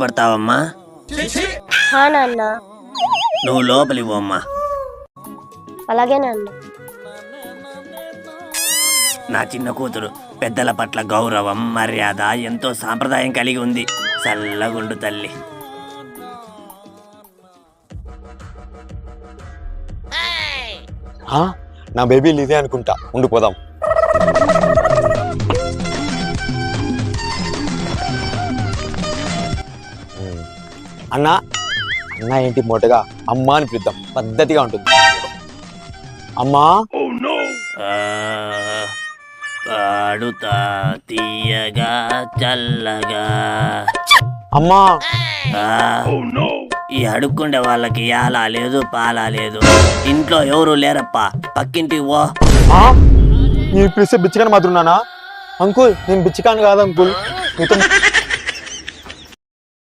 పడతావమ్మా? నాన్న. నువ్వు లోపలికి పోమ్మా. అలాగే నాన్న. నా చిన్న కూతురు పెద్దల పట్ల గౌరవం మర్యాద ఎంతో సాంప్రదాయం కలిగి ఉంది. చల్లగుండు తల్లి. నా బేబీలు ఇదే అనుకుంటా, ఉండిపోదాం. అన్నా అన్న ఏంటి మొదటగా అమ్మా అని పిలుద్దాం, పద్ధతిగా ఉంటుంది. అమ్మా పాడుతా తీయగా చల్లగా. అమ్మా ఈ అడుక్కుండే వాళ్ళకి యాలా లేదు పాలా లేదు. ఇంట్లో ఎవరు లేరప్పా, పక్కింటికి పో. నేను పిలిస్తే బిచ్చకాని మాత్రం ఉన్నానా? అంకుల్ నేను బిచ్చకాని కాదు అంకుల్, మీతో